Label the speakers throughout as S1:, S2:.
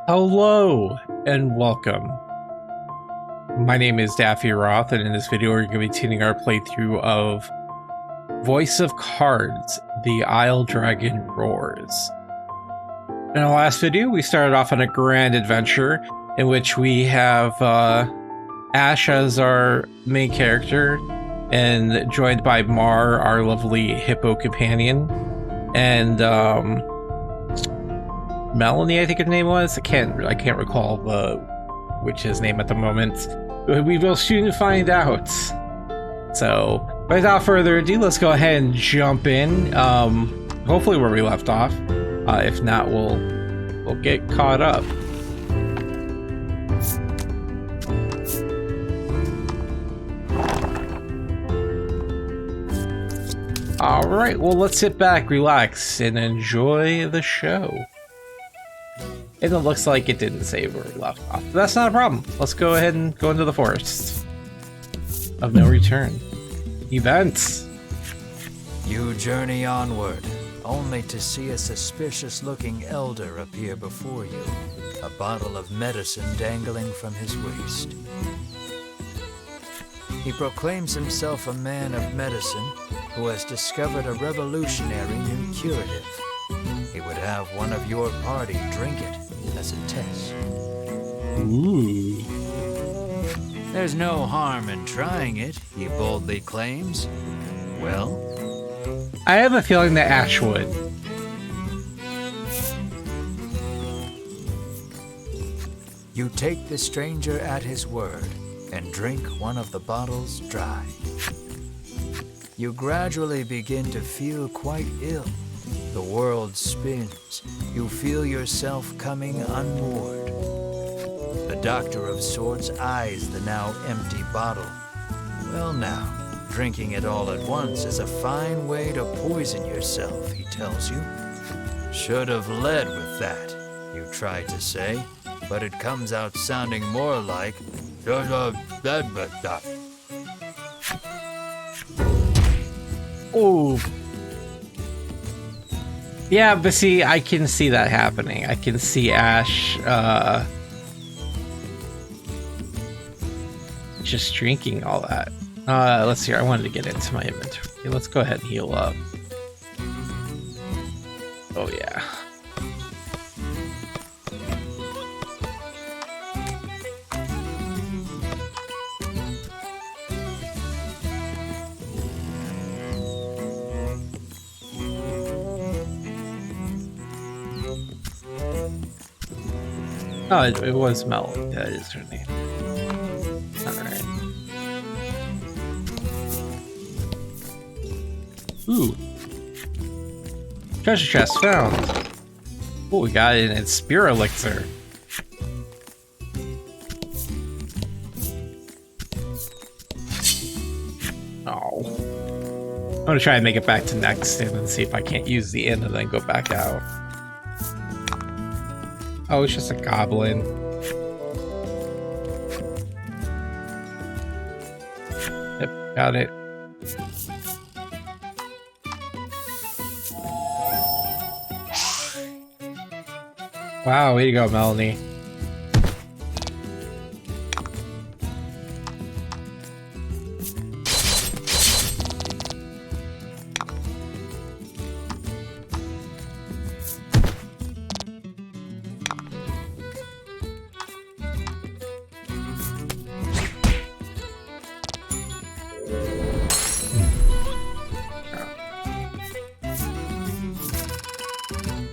S1: Hello and welcome. My name is Daffy Roth, and in this video we're going to be continuing our playthrough of Voice of Cards, The Isle Dragon Roars. In our last video we started off on a grand adventure in which we have Ash as our main character and joined by Mar, our lovely hippo companion, and Melanie, I think her name was. I can't recall the witch's name at the moment. We will soon find out. So, without further ado, let's go ahead and jump in. Hopefully where we left off. If not, we'll get caught up. All right, well, let's sit back, relax, and enjoy the show. And it looks like it didn't save where we left off. But that's not a problem. Let's go ahead and go into the forest of no return. Events.
S2: You journey onward, only to see a suspicious-looking elder appear before you, a bottle of medicine dangling from his waist. He proclaims himself a man of medicine who has discovered a revolutionary new curative. He would have one of your party drink it as a test.
S1: Ooh.
S2: There's no harm in trying it, he boldly claims. Well?
S1: I have a feeling that Ash would.
S2: You take the stranger at his word and drink one of the bottles dry. You gradually begin to feel quite ill. The world spins. You feel yourself coming unmoored. The Doctor of Sorts eyes the now empty bottle. Well now, drinking it all at once is a fine way to poison yourself, he tells you. Should have led with that, you try to say, but it comes out sounding more like
S1: Ooh. Yeah, but see, I can see that happening. I can see Ash just drinking all that. Let's see. I wanted to get into my inventory. Let's go ahead and heal up. Oh yeah. Oh, it was Melody. That is her name. Alright. Ooh. Treasure chest found. Oh, we got it in its spear elixir. Oh. I'm gonna try and make it back to Nexton and see if I can't use the inn and then go back out. Oh, it's just a goblin. Yep, got it. Wow, way to go, Melanie.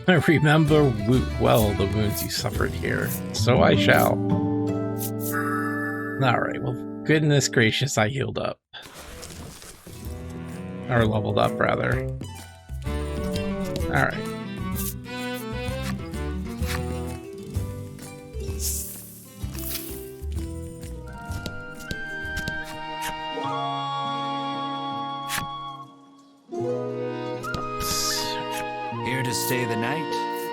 S1: I remember well the wounds you suffered here, so I shall. Alright, well, goodness gracious, I healed up. Or leveled up, rather. Alright.
S2: Here to stay the night?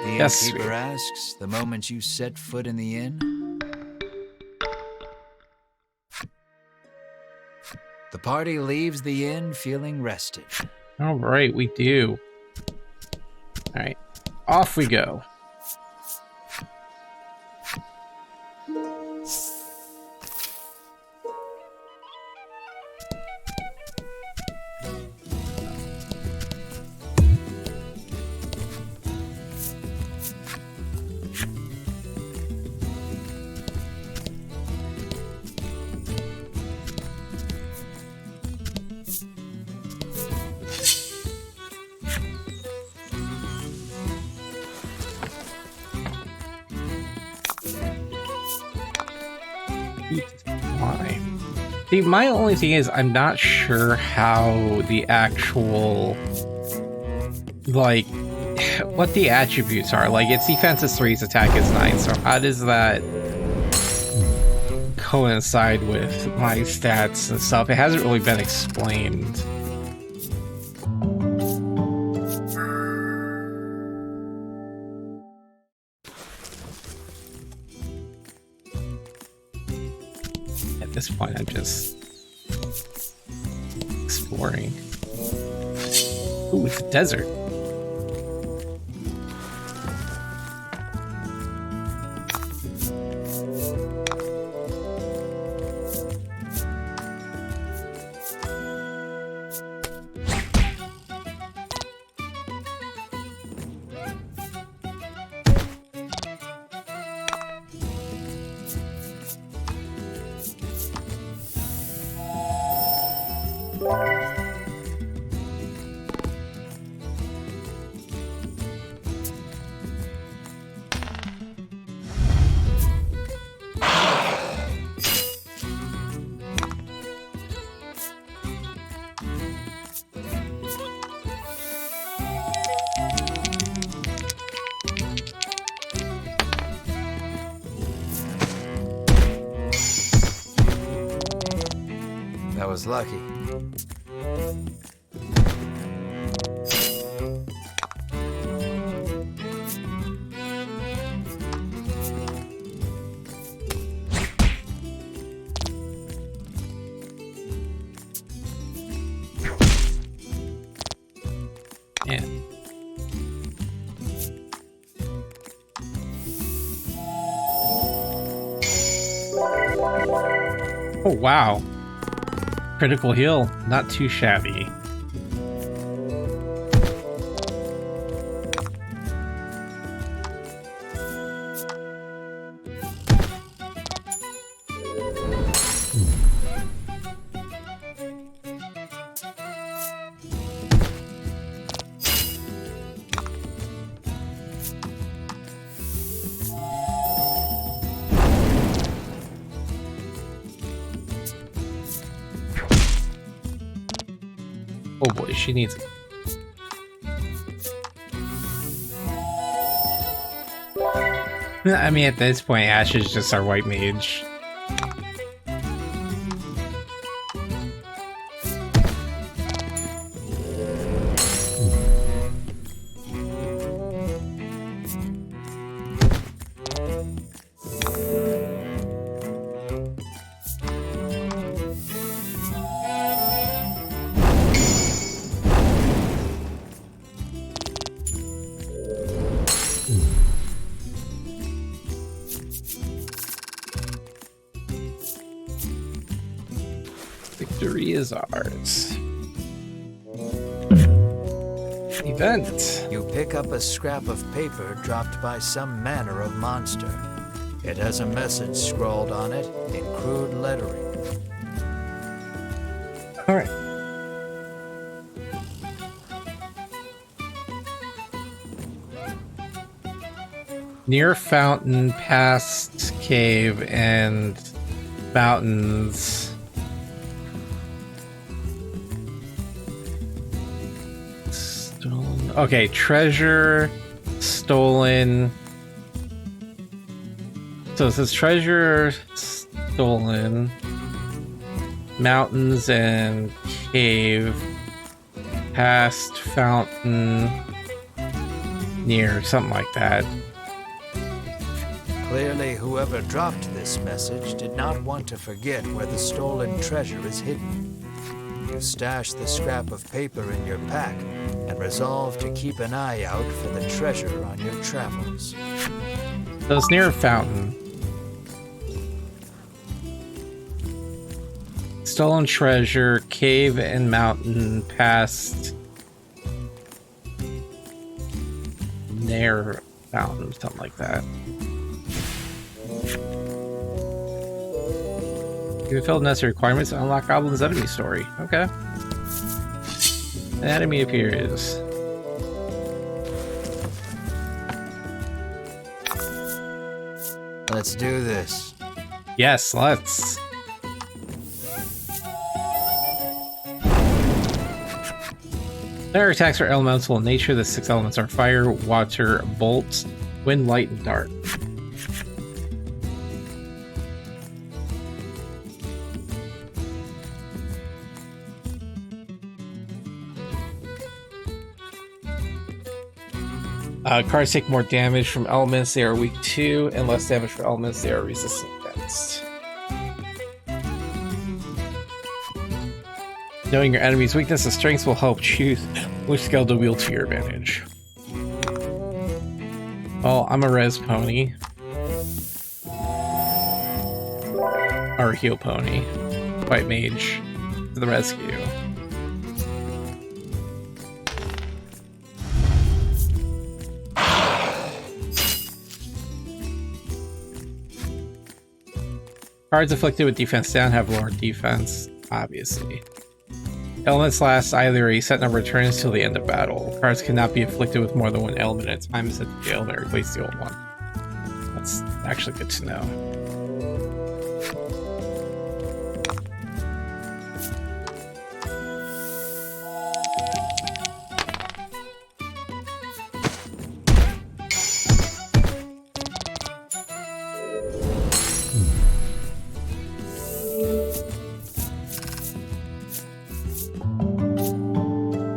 S2: The
S1: Yes,
S2: innkeeper asks the moment you set foot in the inn. The party leaves the inn feeling rested.
S1: All right, we do. All right, off we go. Why? See, my only thing is I'm not sure how the actual, like, what the attributes are. Like, its defense is 3, its attack is 9, so how does that coincide with my stats and stuff? It hasn't really been explained. At this point, I'm just exploring. Ooh, it's a desert.
S2: That was lucky.
S1: Yeah. Oh, wow. Critical heal, not too shabby. Oh boy, she needs it. I mean, at this point, Ash is just our white mage. Victory is ours. Event.
S2: You pick up a scrap of paper dropped by some manner of monster. It has a message scrawled on it in crude lettering.
S1: All right. Near fountain, past cave, and mountains. Stolen. Okay, treasure stolen. So it says treasure stolen, mountains and cave, past fountain, near, something like that.
S2: Clearly, whoever dropped this message did not want to forget where the stolen treasure is hidden. You stash the scrap of paper in your pack and resolve to keep an eye out for the treasure on your travels.
S1: So it's near a fountain. stolen treasure, cave and mountain, past Nair fountain, something like that. You fulfilled necessary requirements to unlock Goblin's enemy story. Okay. An enemy appears.
S2: Let's do this.
S1: Yes, let's. Their attacks are elemental in nature. The 6 elements are fire, water, bolt, wind, light, and dark. Cards take more damage from elements they are weak to, and less damage from elements they are resistant against. Knowing your enemy's weakness and strengths will help choose which skill to wield to your advantage. Well, I'm a res pony. Or a heal pony. White mage to the rescue. Cards afflicted with defense down have lower defense, obviously. Elements last either a set number of turns till the end of battle. Cards cannot be afflicted with more than one element at a time set to fail to replace the old one. That's actually good to know.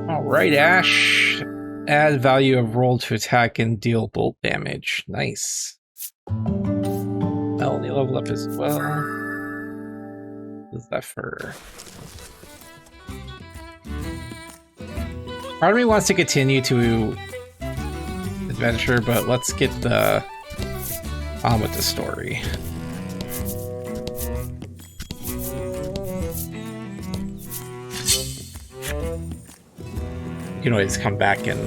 S1: Alright, Ash. Add value of roll to attack and deal bolt damage. Nice. Melanie level up as well. What's that for? Part of me wants to continue to adventure, but let's get on with the story. You can always come back and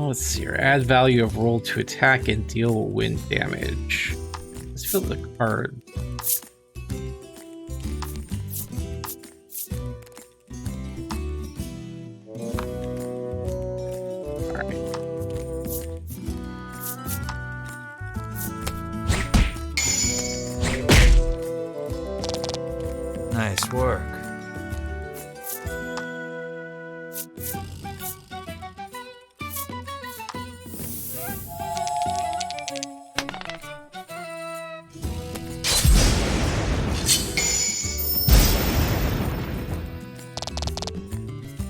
S1: let's see here. Add value of roll to attack and deal wind damage. Let's fill the card.
S2: Nice work.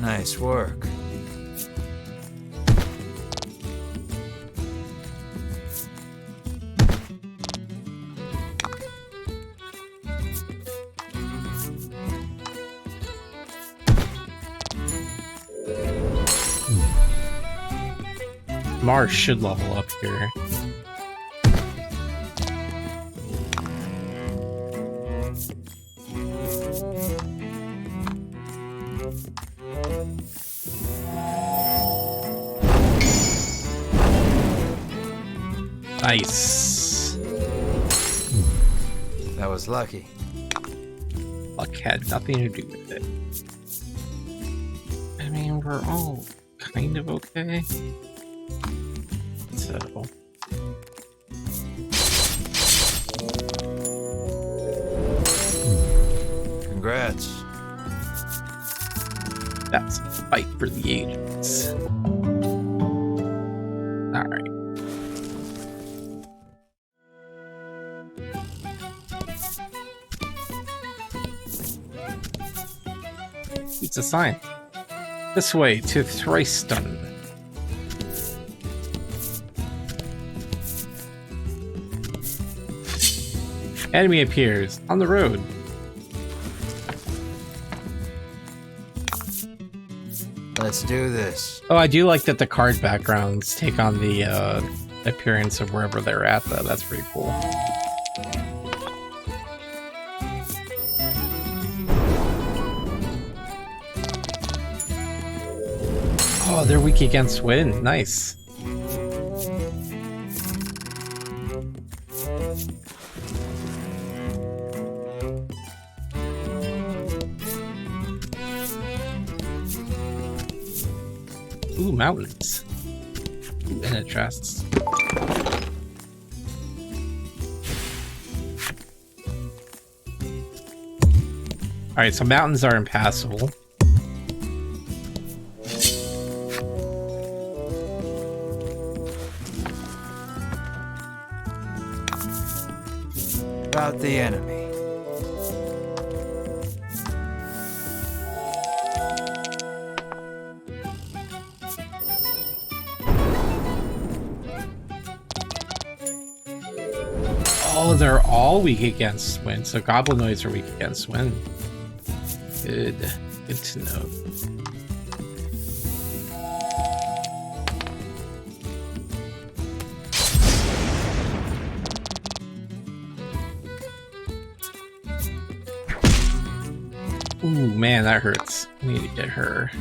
S2: Nice work.
S1: Mars should level up here. Nice.
S2: That was lucky.
S1: Luck had nothing to do with it. I mean, we're all kind of okay. So.
S2: Congrats.
S1: That's a fight for the ages. Alright. It's a sign. This way to Thriceton. Enemy appears on the road.
S2: Let's do this.
S1: Oh, I do like that the card backgrounds take on the appearance of wherever they're at, though. That's pretty cool. Oh, they're weak against wind. Nice. Ooh, mountains. Ooh, and it chests. Alright, so mountains are impassable.
S2: About the enemy.
S1: Oh, they're all weak against wind. So goblinoids are weak against wind. Good. Good to know. Ooh, man, that hurts. I need to get her.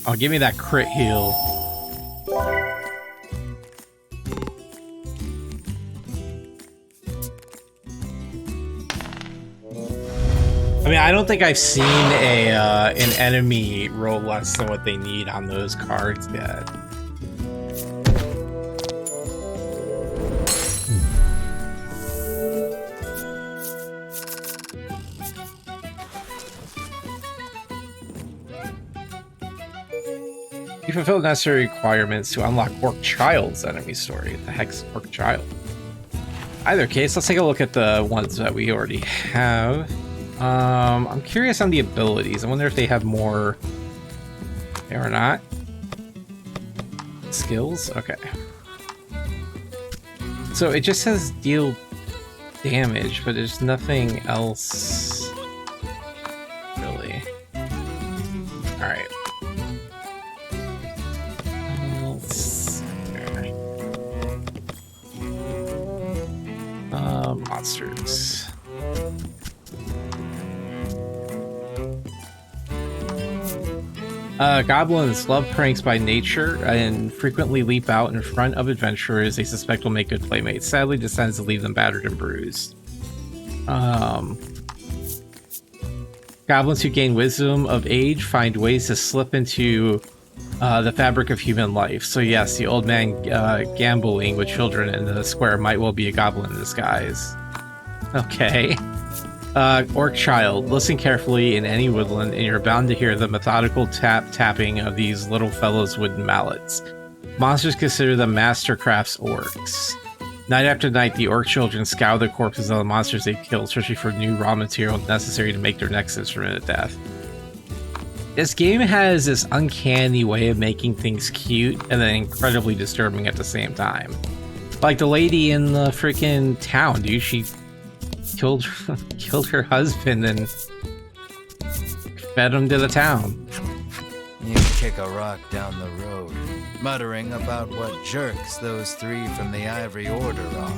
S1: Oh, give me that crit heal. I mean, I don't think I've seen an enemy roll less than what they need on those cards yet. You fulfill the necessary requirements to unlock Orc Child's enemy story. What the heck's Orc Child? Either case, let's take a look at the ones that we already have. I'm curious on the abilities. I wonder if they have more or not. Skills? Okay. So it just says deal damage, but there's nothing else really. Alright. Monsters. Goblins love pranks by nature and frequently leap out in front of adventurers they suspect will make good playmates. Sadly, this tends to leave them battered and bruised. Goblins who gain wisdom of age find ways to slip into the fabric of human life. So yes, the old man gambling with children in the square might well be a goblin in disguise. Okay. Orc Child, listen carefully in any woodland and you're bound to hear the methodical tapping of these little fellows' wooden mallets. Monsters consider them mastercrafts orcs. Night after night, the orc children scour the corpses of the monsters they killed, searching for new raw material necessary to make their next instrument of death. This game has this uncanny way of making things cute and then incredibly disturbing at the same time. Like the lady in the freaking town, dude, she killed her husband and fed him to the town.
S2: You kick a rock down the road, muttering about what jerks those three from the Ivory Order are.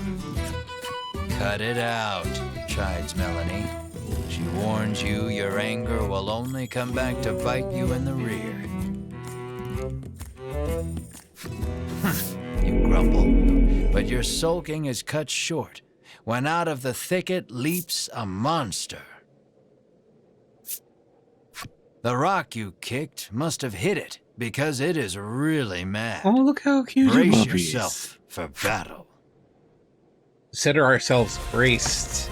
S2: Cut it out, chides Melanie. She warns you your anger will only come back to bite you in the rear. You grumble, but your sulking is cut short when out of the thicket leaps a monster. The rock you kicked must have hit it because it is really mad.
S1: Oh, look how cute.
S2: Brace yourself for battle.
S1: Consider ourselves braced.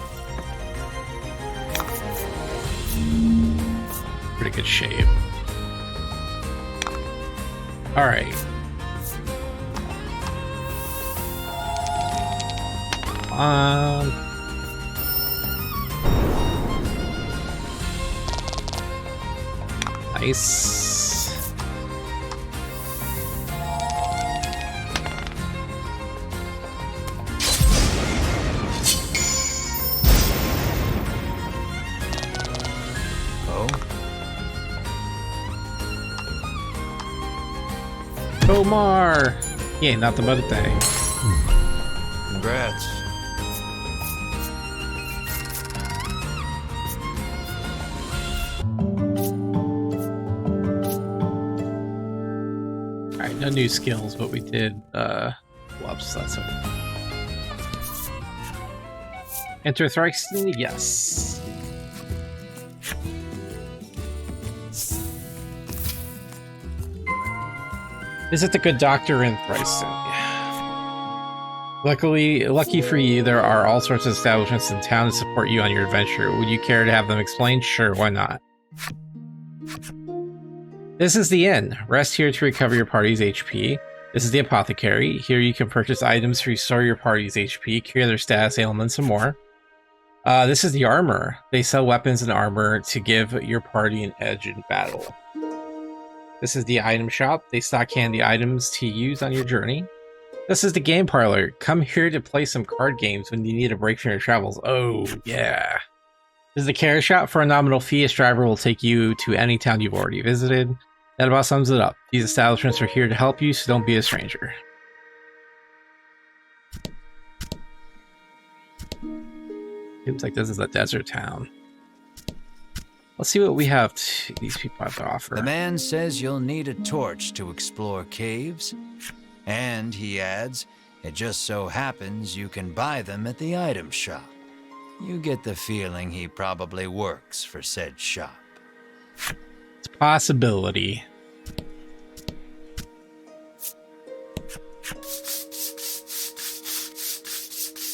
S1: Pretty good shape. Alright. Nice.
S2: Oh?
S1: Omar! He ain't nothing but a thing.
S2: Congrats.
S1: Alright, no new skills, but we did gloves, that's okay. Enter Thriceton? Yes. Visit the good doctor in Thriceton. Lucky for you, there are all sorts of establishments in town to support you on your adventure. Would you care to have them explained? Sure, why not? This is the inn. Rest here to recover your party's HP. This is the apothecary. Here you can purchase items to restore your party's HP, cure their status ailments, and more. This is the armor. They sell weapons and armor to give your party an edge in battle. This is the item shop. They stock handy items to use on your journey. This is the game parlor. Come here to play some card games when you need a break from your travels. Oh, yeah. This is the care shop. For a nominal fee, a driver will take you to any town you've already visited. That about sums it up. These establishments are here to help you, so don't be a stranger. Seems like this is a desert town. Let's see what we have these people have to offer.
S2: The man says you'll need a torch to explore caves. And, he adds, it just so happens you can buy them at the item shop. You get the feeling he probably works for said shop.
S1: It's a possibility.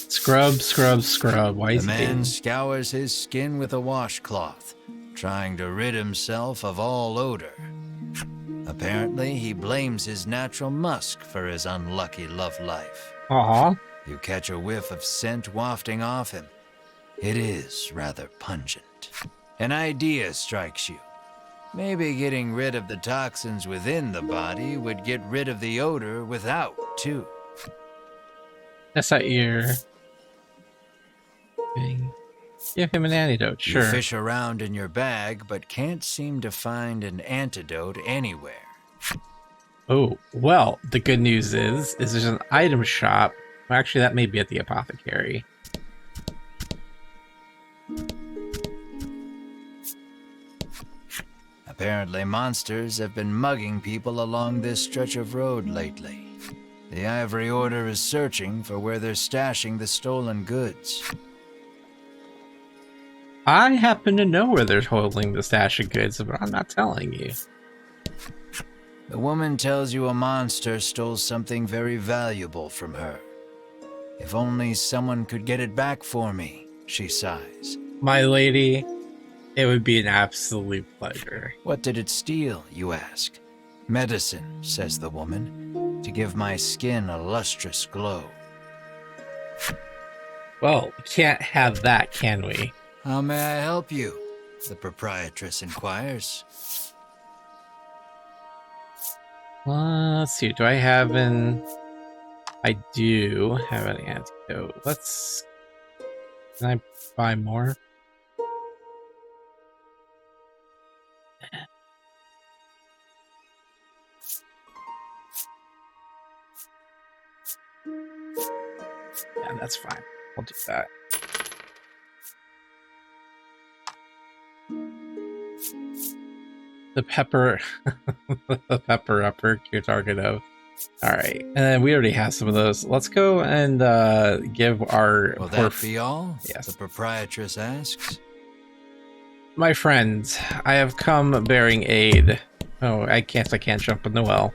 S1: Scrub, scrub, scrub. Why is
S2: the man scours his skin with a washcloth, trying to rid himself of all odor. Apparently, he blames his natural musk for his unlucky love life.
S1: Aw.
S2: You catch a whiff of scent wafting off him. It is rather pungent. An idea strikes you. Maybe getting rid of the toxins within the body would get rid of the odor without, too.
S1: That's not your thing. Give him an antidote, sure.
S2: You fish around in your bag, but can't seem to find an antidote anywhere.
S1: Oh, well, the good news is there's an item shop. Well, actually, that may be at the apothecary.
S2: Apparently, monsters have been mugging people along this stretch of road lately. The Ivory Order is searching for where they're stashing the stolen goods.
S1: I happen to know where they're holding the stash of goods, but I'm not telling you.
S2: The woman tells you a monster stole something very valuable from her. If only someone could get it back for me, she sighs.
S1: My lady, it would be an absolute pleasure.
S2: What did it steal, you ask? Medicine, says the woman, to give my skin a lustrous glow.
S1: Well, we can't have that, can we?
S2: How may I help you? The proprietress inquires.
S1: Let's see, do I have an... I do have an antidote. Let's... Can I buy more? Yeah, that's fine. I'll do that. The pepper, the pepper upper, your target of. All right, and then we already have some of those. Let's go and give our.
S2: Will that be all?
S1: Yes.
S2: The proprietress asks.
S1: My friends, I have come bearing aid. Oh, I can't jump in the well.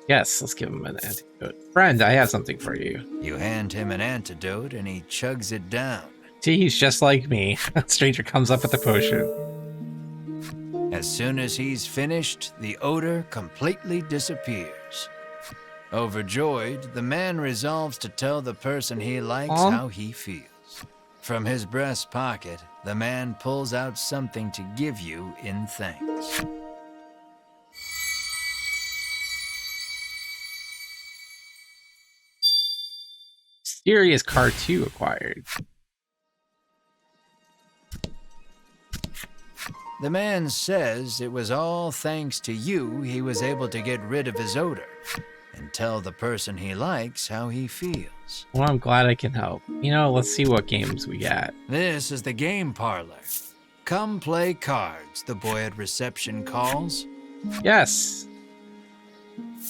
S1: Yes, let's give him an antidote. Friend, I have something for you.
S2: You hand him an antidote and he chugs it down.
S1: See, he's just like me. A stranger comes up with a potion.
S2: As soon as he's finished, the odor completely disappears. Overjoyed, the man resolves to tell the person he likes how he feels. From his breast pocket, the man pulls out something to give you in thanks.
S1: Serious card 2 acquired.
S2: The man says it was all thanks to you he was able to get rid of his odor and tell the person he likes how he feels.
S1: Well, I'm glad I can help. You know, let's see what games we got.
S2: This is the game parlor. Come play cards, the boy at reception calls.
S1: Yes.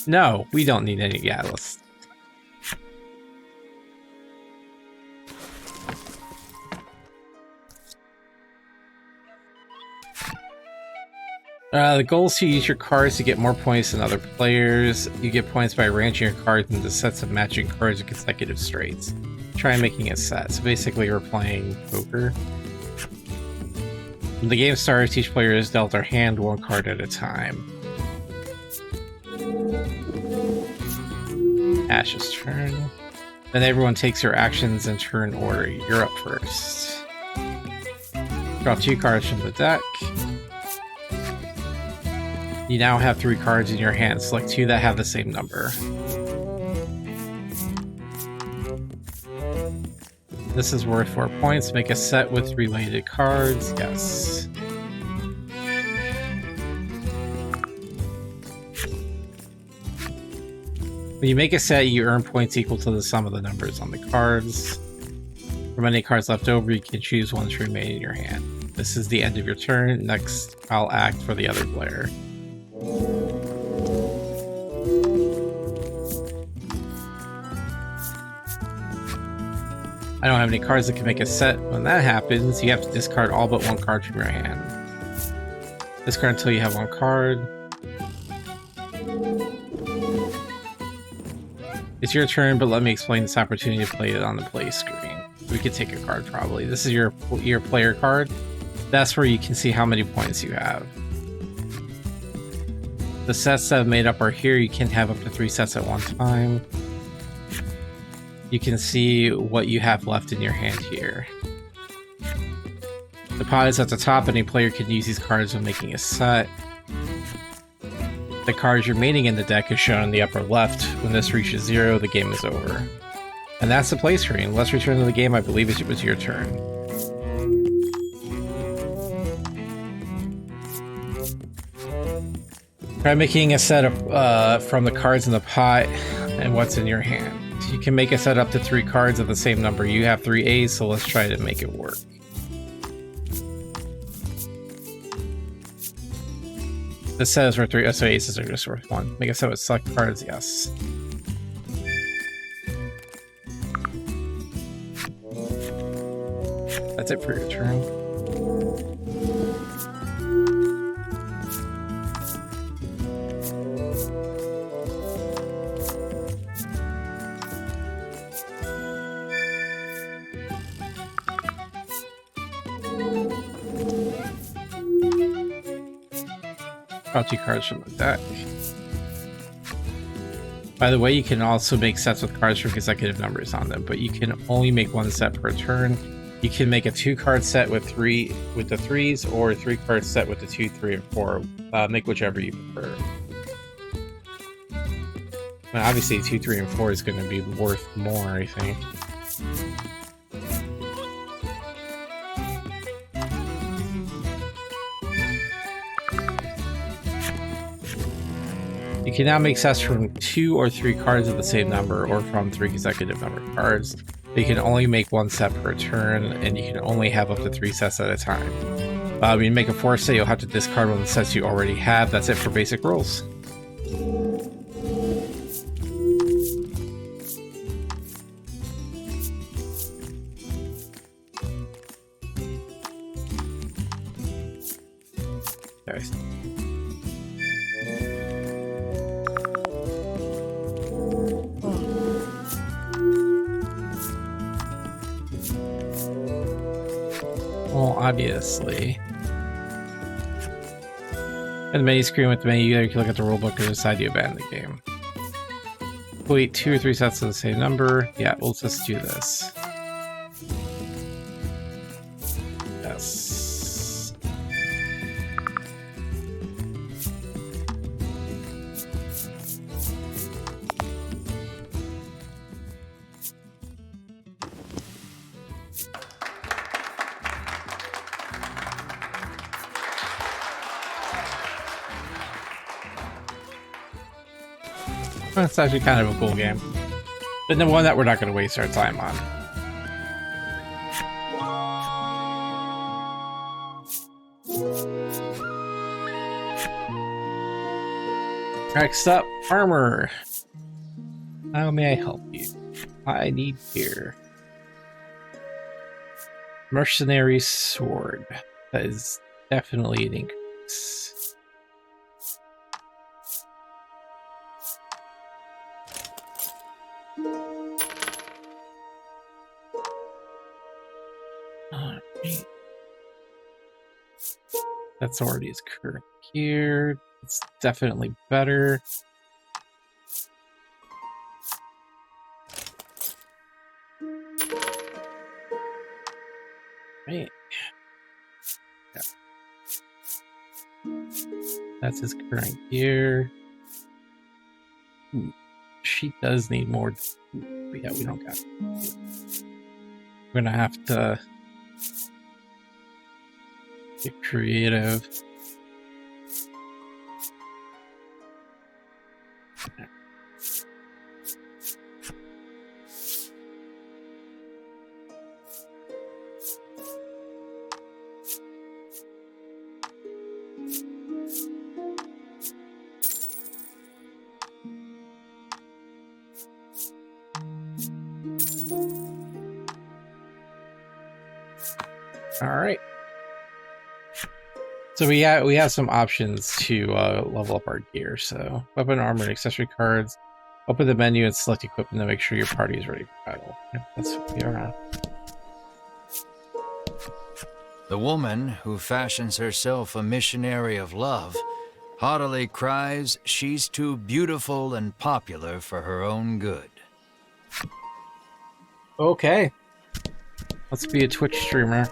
S1: No, we don't need any. Yeah, let's. The goal is to use your cards to get more points than other players. You get points by arranging your cards into sets of matching cards in consecutive straights. Try making a set. So basically we're playing poker. When the game starts, each player is dealt their hand one card at a time. Ash's turn. Then everyone takes their actions in turn order. You're up first. Draw 2 cards from the deck. You now have 3 cards in your hand. Select 2 that have the same number. This is worth 4 points. Make a set with related cards. Yes. When you make a set, you earn points equal to the sum of the numbers on the cards. From any cards left over, you can choose one to remain in your hand. This is the end of your turn. Next, I'll act for the other player. I don't have any cards that can make a set. When that happens, you have to discard all but 1 card from your hand. Discard until you have 1 card. It's your turn, but let me explain this opportunity to play it on the play screen. We could take a card probably. This is your player card. That's where you can see how many points you have. The sets that I've made up are here. You can have up to 3 sets at one time. You can see what you have left in your hand here. The pot is at the top. Any player can use these cards when making a set. The cards remaining in the deck is shown in the upper left. When this reaches 0, the game is over. And that's the play screen. Let's return to the game. I believe it was your turn. Try making a set of, from the cards in the pot and what's in your hand. You can make a set up to 3 cards of the same number. You have 3 A's, so let's try to make it work. The set is worth 3, so aces are just worth 1. Make a set with select cards, yes. That's it for your turn. Draw 2 cards from the deck. By the way, you can also make sets with cards from consecutive numbers on them, but you can only make 1 set per turn. You can make a 2-card set with the 3s, or a 3-card set with the 2, 3, and 4. Make whichever you prefer. Now, obviously, 2, 3, and 4 is going to be worth more, I think. You can now make sets from 2 or 3 cards of the same number, or from 3 consecutive number cards. You can only make 1 set per turn, and you can only have up to 3 sets at a time. When you make a 4 set, you'll have to discard one of the sets you already have. That's it for basic rules. Okay. Well, obviously. And the menu screen with the menu, you can look at the rulebook or decide you abandon the game. Wait, 2 or 3 sets of the same number. Yeah, we'll just do this. Yes. That's actually kind of a cool game. But the one that we're not going to waste our time on. Next up, armor. How may I help you? I need gear. Mercenary sword. That is definitely an increase. Alright. That sword is current gear. It's definitely better. Right. Yeah. That's his current gear. She does need more. But yeah, we don't got it. We're gonna have to get creative. All right. So we have some options to level up our gear. So weapon, armor, and accessory cards. Open the menu and select equipment to make sure your party is ready for battle. Yep, that's what we are on.
S2: The woman who fashions herself a missionary of love haughtily cries she's too beautiful and popular for her own good.
S1: Okay. Let's be a Twitch streamer.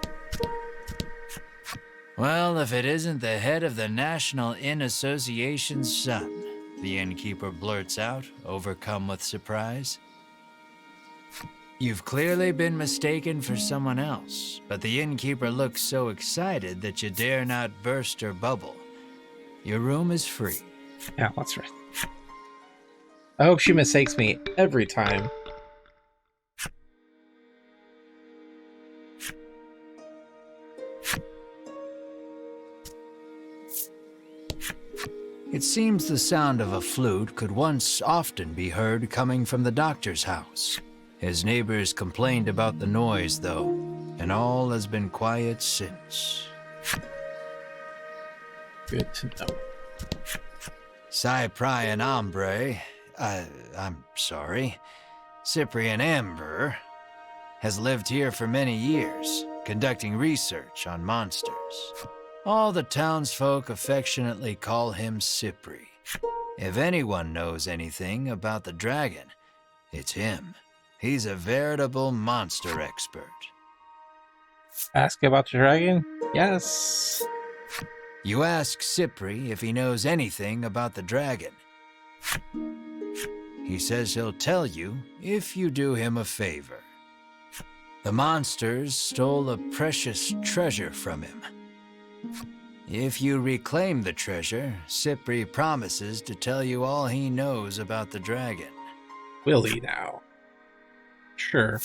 S2: Well, if it isn't the head of the National Inn Association's son, the innkeeper blurts out, overcome with surprise. You've clearly been mistaken for someone else, but the innkeeper looks so excited that you dare not burst her bubble. Your room is free.
S1: Yeah, that's right. I hope she mistakes me every time.
S2: It seems the sound of a flute could once often be heard coming from the doctor's house. His neighbors complained about the noise, though, and all has been quiet since.
S1: Good to know.
S2: Cyprian Cyprian Amber, has lived here for many years, conducting research on monsters. All the townsfolk affectionately call him Cypri. If anyone knows anything about the dragon, it's him. He's a veritable monster expert.
S1: Ask about the dragon? Yes.
S2: You ask Cypri if he knows anything about the dragon. He says he'll tell you if you do him a favor. The monsters stole a precious treasure from him. If you reclaim the treasure, Cypri promises to tell you all he knows about the dragon.
S1: Will he now? Sure.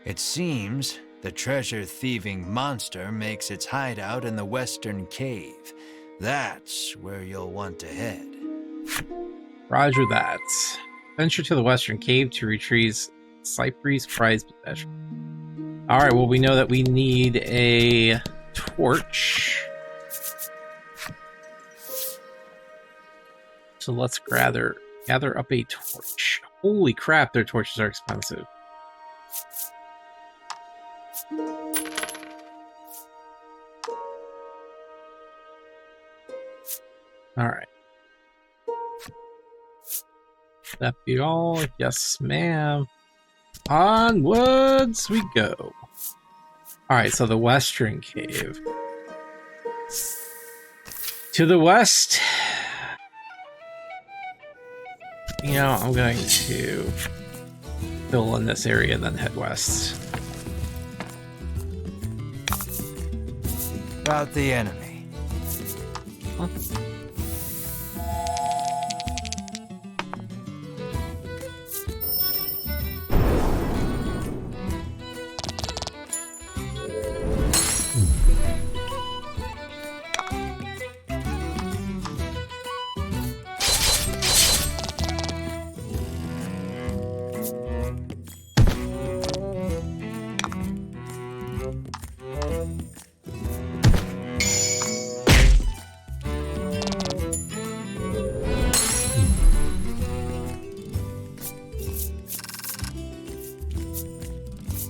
S2: It seems the treasure-thieving monster makes its hideout in the Western Cave. That's where you'll want to head.
S1: Roger that. Venture to the Western Cave to retrieve Cypri's prized possession. Alright, well, we know that we need a torch. So let's gather up a torch. Holy crap, their torches are expensive. All right. That be all? Yes, ma'am. Onwards we go. All right, so the Western Cave. To the west. You know, I'm going to fill in this area and then head west.
S2: About the enemy.
S1: Huh?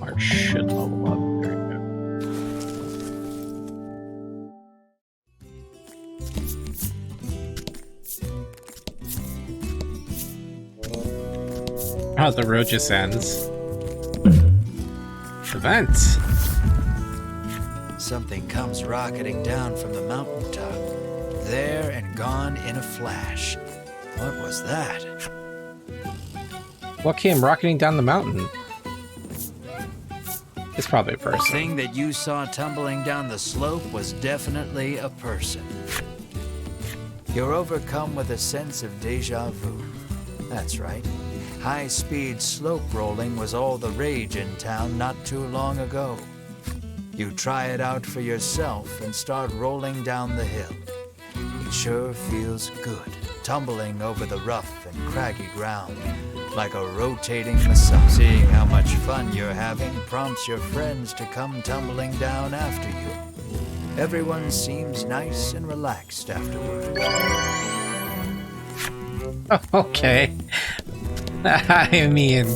S1: Our shit level up. There we go. Oh, the road just ends. Event.
S2: Something comes rocketing down from the mountaintop. There and gone in a flash. What was that?
S1: What came rocketing down the mountain? It's probably a
S2: The
S1: person.
S2: thing that you saw tumbling down the slope was definitely a person. You're overcome with a sense of deja vu. That's right. High-speed slope rolling was all the rage in town not too long ago. You try it out for yourself and start rolling down the hill. It sure feels good, tumbling over the rough and craggy ground, like a rotating massage. Seeing how much fun you're having prompts your friends to come tumbling down after you. Everyone seems nice and relaxed afterward.
S1: Okay. I mean,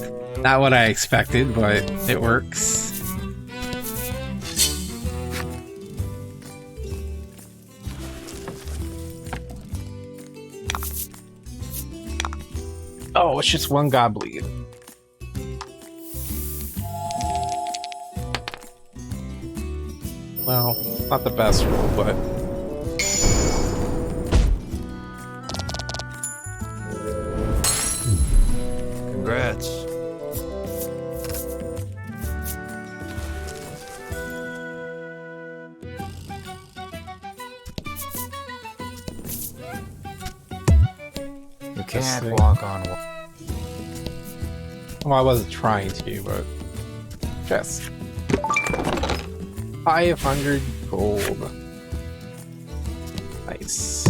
S1: not what I expected, but it works. Oh, it's just one goblin. Well, not the best roll, but...
S2: Congrats. You can't
S1: thing.
S2: walk on water.
S1: Well, I wasn't trying to, but... Just... 500 gold. Nice.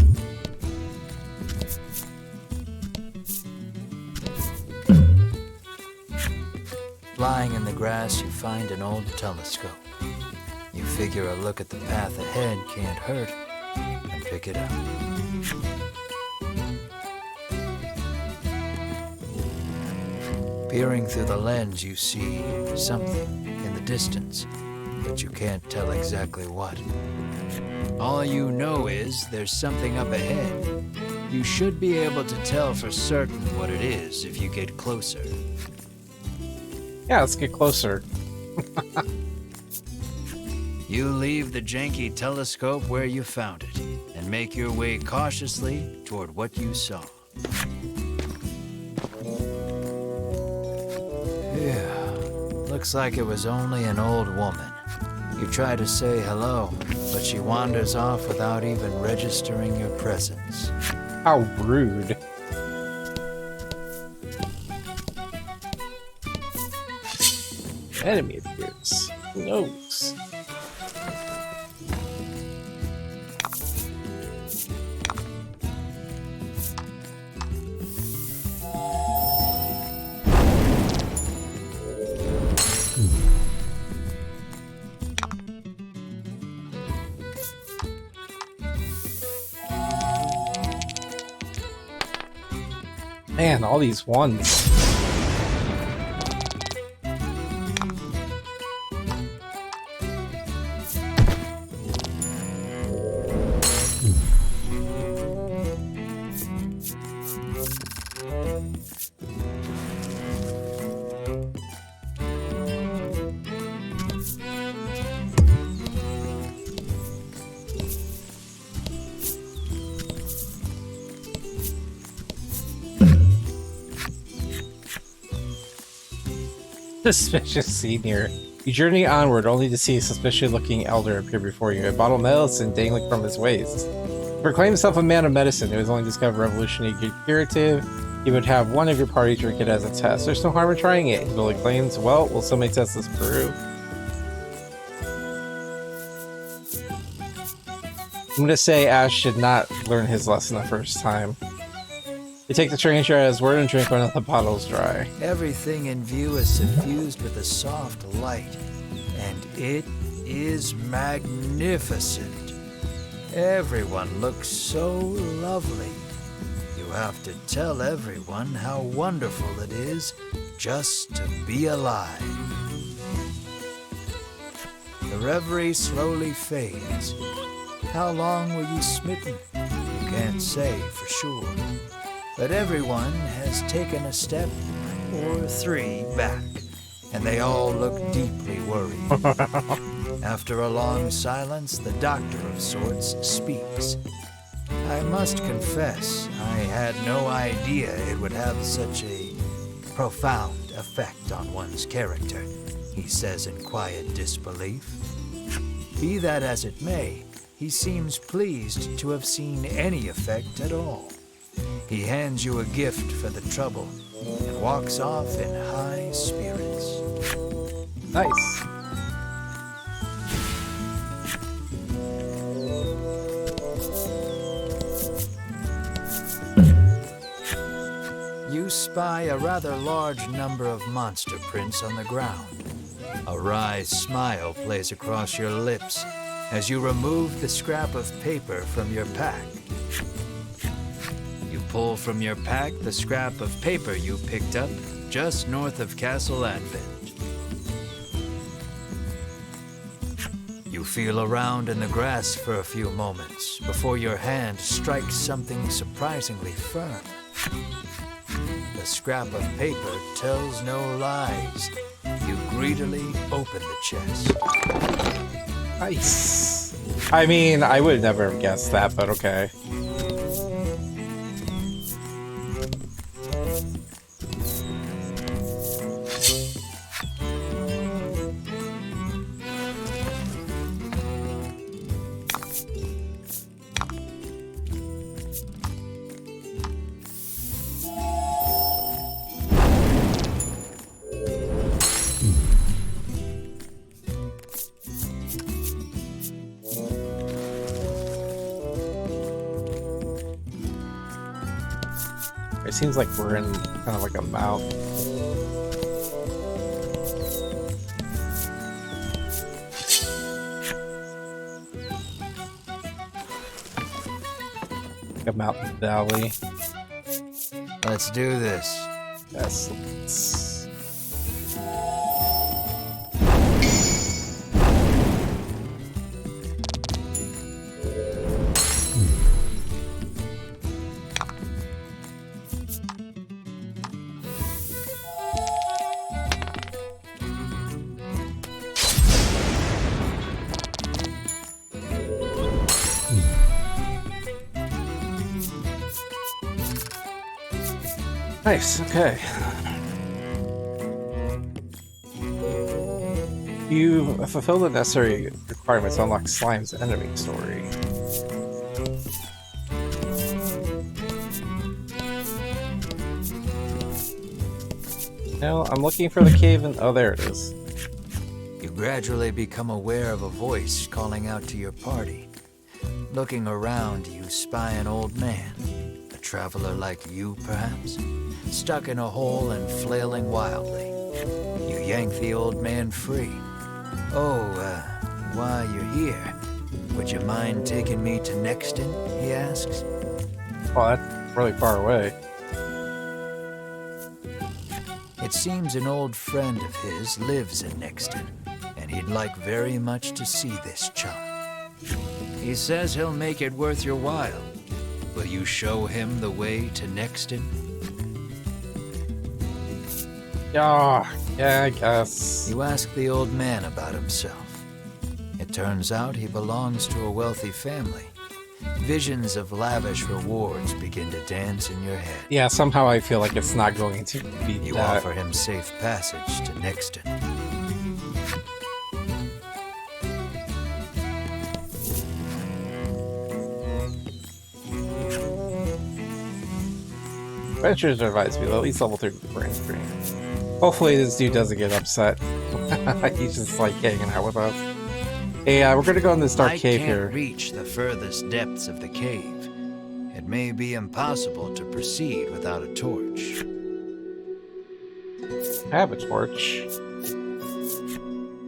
S2: Lying in the grass, you find an old telescope. You figure a look at the path ahead can't hurt, and pick it up. Peering through the lens, you see something in the distance, but you can't tell exactly what. All you know is there's something up ahead. You should be able to tell for certain what it is if you get closer.
S1: Yeah, let's get closer.
S2: You leave the janky telescope where you found it and make your way cautiously toward what you saw. Yeah, looks like it was only an old woman. You try to say hello, but she wanders off without even registering your presence.
S1: How rude. Enemy appears. Who knows? Man, all these ones. Suspicious senior. You journey onward only to see a suspicious-looking elder appear before you, a bottle of medicine dangling from his waist. He proclaimed himself a man of medicine who has only discovered revolutionary curative. He would have one of your party drink it as a test. There's no harm in trying it, he really claims. Well, will somebody test this brew? I'm gonna say Ash should not learn his lesson the first time. You take the stranger at his word and drink one of the bottles dry.
S2: Everything in view is suffused with a soft light, and it is magnificent. Everyone looks so lovely. You have to tell everyone how wonderful it is just to be alive. The reverie slowly fades. How long were you smitten? You can't say for sure. But everyone has taken a step or 3 back, and they all look deeply worried. After a long silence, the doctor of sorts speaks. I must confess, I had no idea it would have such a profound effect on one's character, he says in quiet disbelief. Be that as it may, he seems pleased to have seen any effect at all. He hands you a gift for the trouble and walks off in high spirits.
S1: Nice.
S2: You spy a rather large number of monster prints on the ground. A wry smile plays across your lips as you remove the scrap of paper from your pack. You pull from your pack the scrap of paper you picked up just north of Castle Advent. You feel around in the grass for a few moments before your hand strikes something surprisingly firm. The scrap of paper tells no lies. You greedily open the chest.
S1: Nice. I mean, I would never have guessed that, but okay. It seems like we're in kind of like a mouth. Like a mountain valley.
S2: Let's do this.
S1: Yes. Let's... Nice, okay. You fulfill the necessary requirements to unlock Slime's enemy story. Now, I'm looking for the cave and... oh, there it is.
S2: You gradually become aware of a voice calling out to your party. Looking around, you spy an old man. A traveler like you, perhaps? Stuck in a hole and flailing wildly. You yank the old man free. Oh, while you're here, would you mind taking me to Nexton? He asks.
S1: Oh, that's really far away.
S2: It seems an old friend of his lives in Nexton, and he'd like very much to see this chum. He says he'll make it worth your while. Will you show him the way to Nexton?
S1: Yeah, I guess.
S2: You ask the old man about himself. It turns out he belongs to a wealthy family. visions of lavish rewards begin to dance in your head.
S1: Yeah, somehow I feel like it's not going to be
S2: You
S1: that.
S2: offer him safe passage to Nexton.
S1: Adventures are advised to be at least level 3 with the brain screen. Hopefully this dude doesn't get upset. He's just like hanging out with us. Hey, we're gonna go in this dark cave here.
S2: I can't reach the furthest depths of the cave. It may be impossible to proceed without a torch.
S1: I have a torch.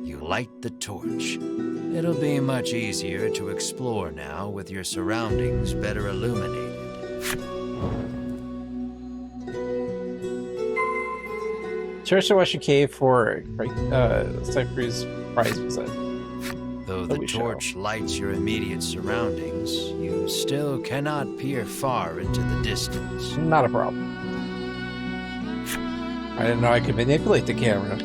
S2: You light the torch. It'll be much easier to explore now with your surroundings better illuminated.
S1: Search the Western Cave for Cypher's prize visit.
S2: Though the torch lights your immediate surroundings, you still cannot peer far into the distance.
S1: Not a problem. I didn't know I could manipulate the camera.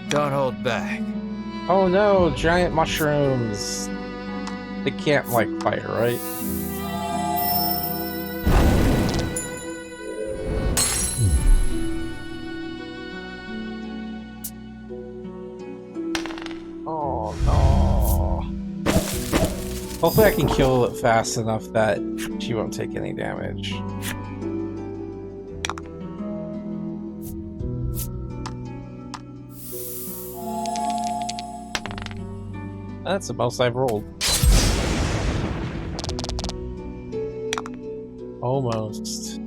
S2: Don't hold back.
S1: Oh no, giant mushrooms. They can't like fire, right? Oh no. Hopefully I can kill it fast enough that she won't take any damage. That's the most I've rolled. Almost.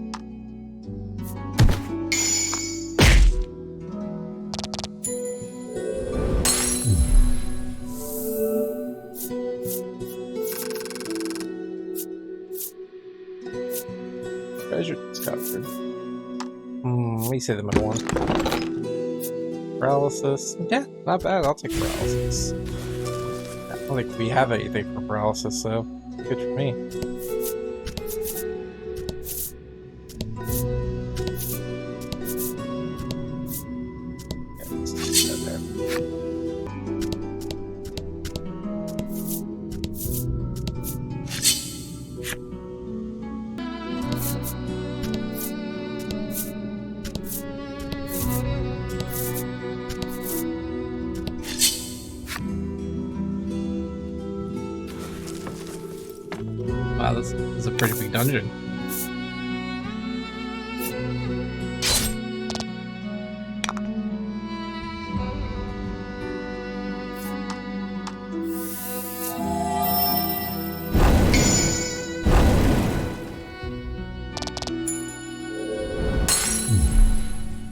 S1: Treasure discovered. Let me say the middle one. Paralysis. Yeah, not bad. I'll take paralysis. I don't think we have anything for paralysis, so good for me. Let's just go there. Wow, this is a pretty big dungeon.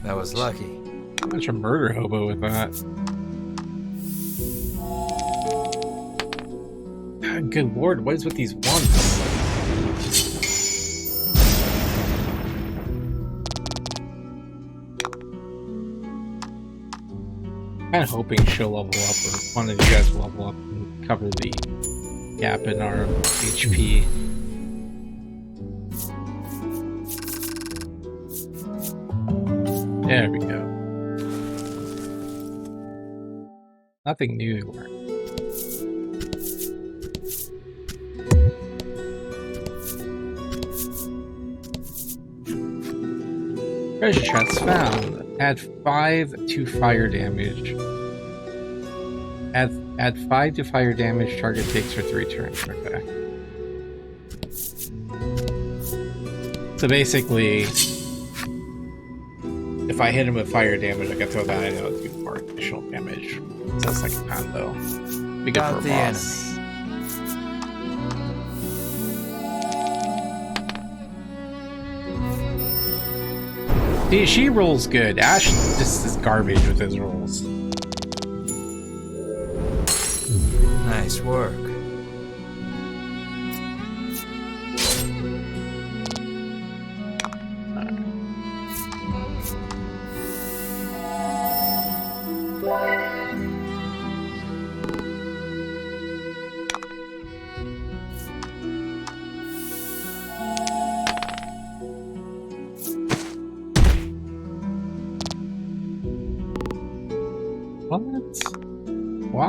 S2: That was lucky.
S1: Bunch of murder hobo with that. God, good lord, what is with these ones? Kind of hoping she'll level up, or one of you guys will level up and cover the gap in our HP. There we go. Nothing new to learn. Treasure chests found. Add 5 to fire damage. Add 5 to fire damage target takes for 3 turns. Okay. So basically, if I hit him with fire damage, I can throw that in and do more additional damage. So that's like a combo. Be good for a boss. See, she rolls good. Ash just is garbage with his rolls.
S2: Nice work.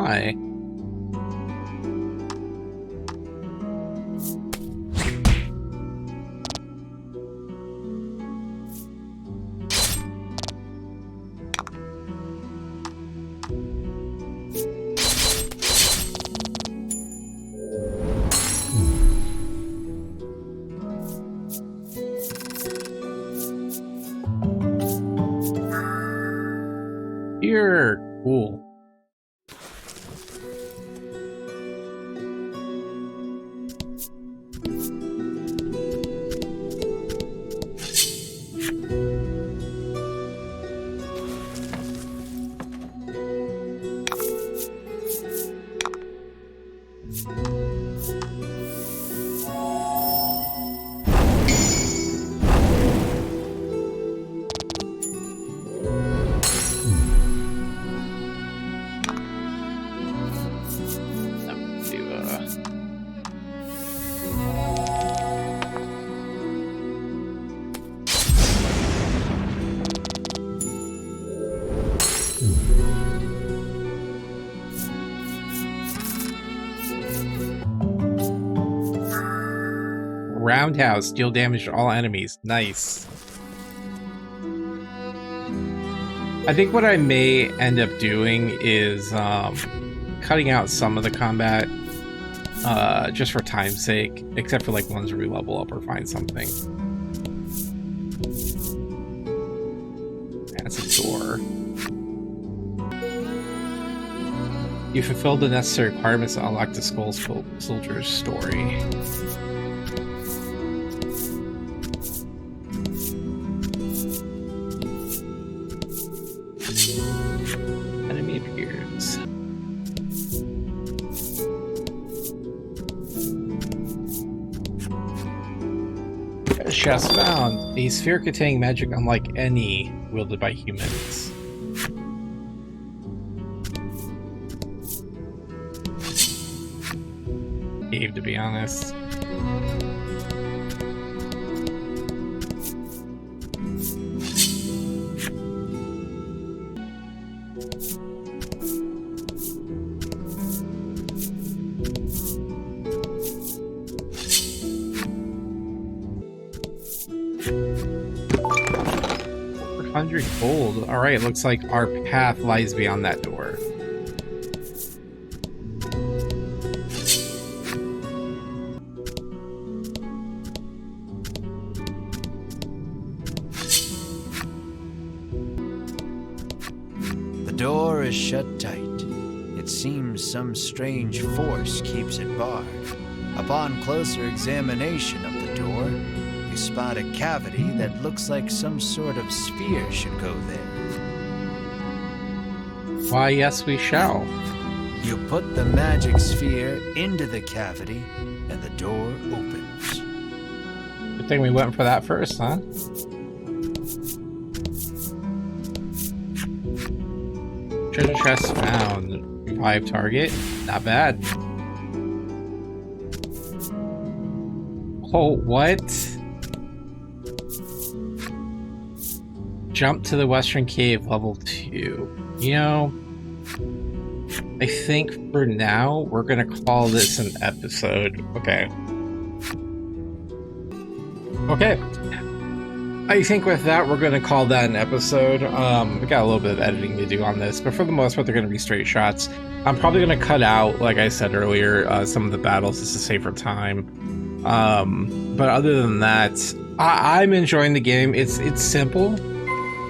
S1: my. Here, cool. Roundhouse, deal damage to all enemies. Nice. I think what I may end up doing is cutting out some of the combat just for time's sake, except for like ones where we level up or find something. That's a door. You fulfilled the necessary requirements to unlock the Skull Soldier's story. Enemy appears. Chest found. A sphere containing magic unlike any wielded by humans. Cave, to be honest. Gold. All right, looks like our path lies beyond that door.
S2: The door is shut tight. It seems some strange force keeps it barred. Upon closer examination of the door, you spot a cavity that looks like some sort of sphere should go there.
S1: Why, yes, we shall.
S2: You put the magic sphere into the cavity, and the door opens.
S1: Good thing we went for that first, huh? Treasure chest found. Revive target. Not bad. Oh, what? Jump to the Western Cave, level 2. You know, I think for now, we're going to call this an episode. Okay. Okay. I think with that, we're going to call that an episode. We got a little bit of editing to do on this, but for the most part, they're going to be straight shots. I'm probably going to cut out, like I said earlier, some of the battles just to save for time. But other than that, I'm enjoying the game. It's simple.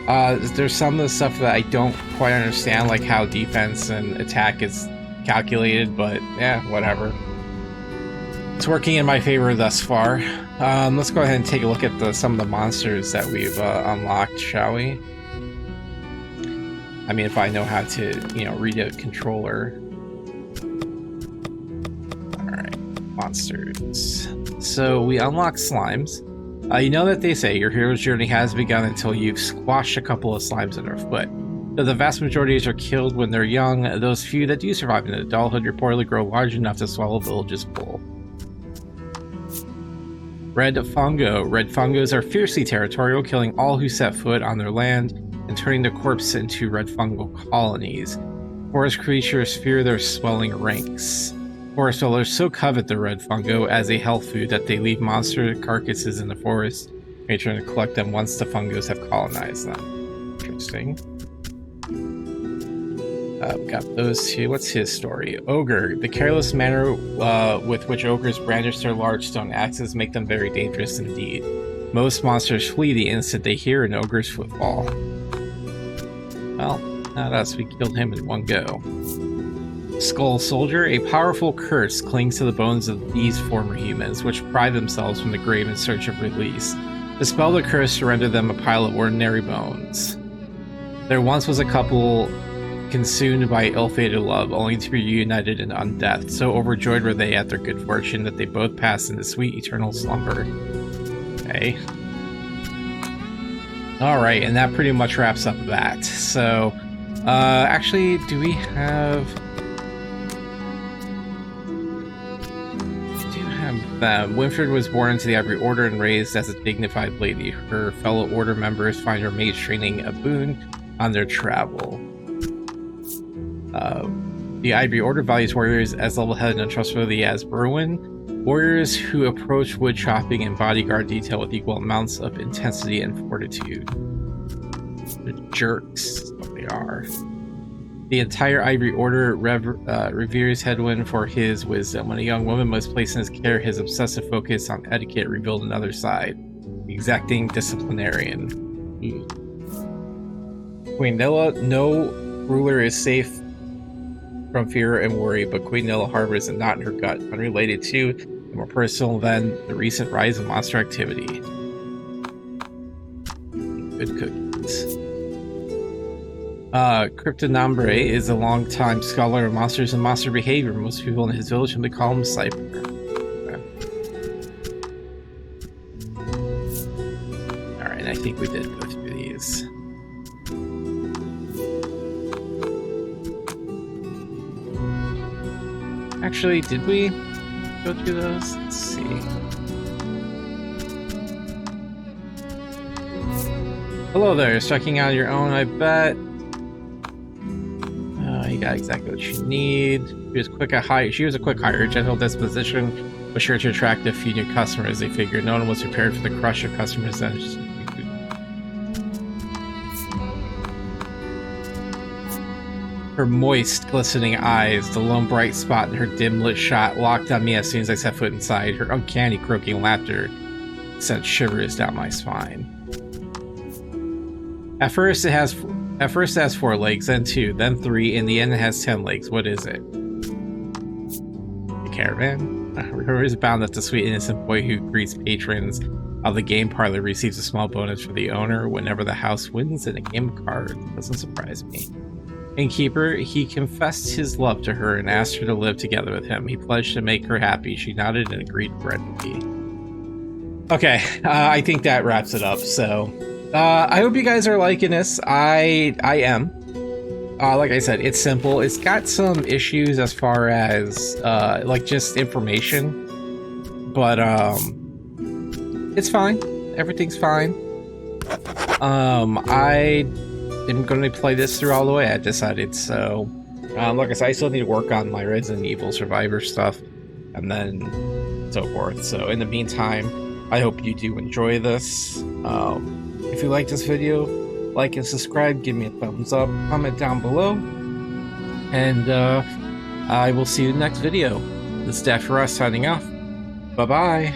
S1: There's some of the stuff that I don't quite understand, like how defense and attack is calculated, but yeah, whatever. It's working in my favor thus far. Let's go ahead and take a look at some of the monsters that we've unlocked, shall we? I mean, if I know how to, read a controller. Alright, monsters. So we unlock slimes. You know that they say your hero's journey has begun until you've squashed a couple of slimes underfoot. Though the vast majority are killed when they're young, those few that do survive in adulthood reportedly grow large enough to swallow villages full. Red fungo. Red fungos are fiercely territorial, killing all who set foot on their land and turning their corpse into red fungal colonies. Forest creatures fear their swelling ranks. Forest dwellers so covet the red fungo as a health food that they leave monster carcasses in the forest, return to collect them once the fungos have colonized them. Interesting. We got those two. What's his story? Ogre. The careless manner with which ogres brandish their large stone axes make them very dangerous indeed. Most monsters flee the instant they hear an ogre's footfall. Well, not us. We killed him in one go. Skull Soldier. A powerful curse clings to the bones of these former humans, which pry themselves from the grave in search of release. Dispel the curse to render them a pile of ordinary bones. There once was a couple consumed by ill-fated love, only to be reunited in undeath. So overjoyed were they at their good fortune that they both passed into sweet eternal slumber. Okay. Alright, and that pretty much wraps up that. So, actually, do we have... Winfred was born into the Ivory Order and raised as a dignified lady. Her fellow Order members find her mage training a boon on their travel. The Ivory Order values warriors as level-headed and untrustworthy as Berwyn. Warriors who approach wood chopping and bodyguard detail with equal amounts of intensity and fortitude. The jerks is what they are. The entire Ivory Order reveres Hedwyn for his wisdom. When a young woman was placed in his care, his obsessive focus on etiquette revealed another side. The exacting disciplinarian. Queen Nilla, no ruler is safe from fear and worry, but Queen Nilla harbors a knot in her gut, unrelated to and more personal than the recent rise of monster activity. Good cookies. Cryptonambre is a long-time scholar of monsters and monster behavior. Most people in his village simply call him Cypher. Okay. Alright, I think we did go through these. Actually, did we go through those? Let's see. Hello there, striking out on your own, I bet. You got exactly what you need. She was a quick hire. Her gentle disposition was sure to attract a few new customers. They figured no one was prepared for the crush of customers that her moist, glistening eyes, the lone bright spot in her dim-lit shot, locked on me as soon as I set foot inside. Her uncanny, croaking laughter sent shivers down my spine. At first it has 4 legs, then 2, then 3, in the end it has 10 legs. What is it? The caravan? Rumor is bound that the sweet innocent boy who greets patrons of the game parlor receives a small bonus for the owner whenever the house wins in a game of cards. Doesn't surprise me. Innkeeper, he confessed his love to her and asked her to live together with him. He pledged to make her happy. She nodded and agreed readily. Okay, I think that wraps it up. So, I hope you guys are liking this. I am. Like I said, it's simple. It's got some issues as far as like just information, but it's fine. Everything's fine. I am going to play this through all the way. I decided so. Like I said, I still need to work on my Resident Evil Survivor stuff, and then so forth. So in the meantime, I hope you do enjoy this. If you like this video, like and subscribe, give me a thumbs up, comment down below, and I will see you in the next video. This is Dash for us signing off. Bye-bye.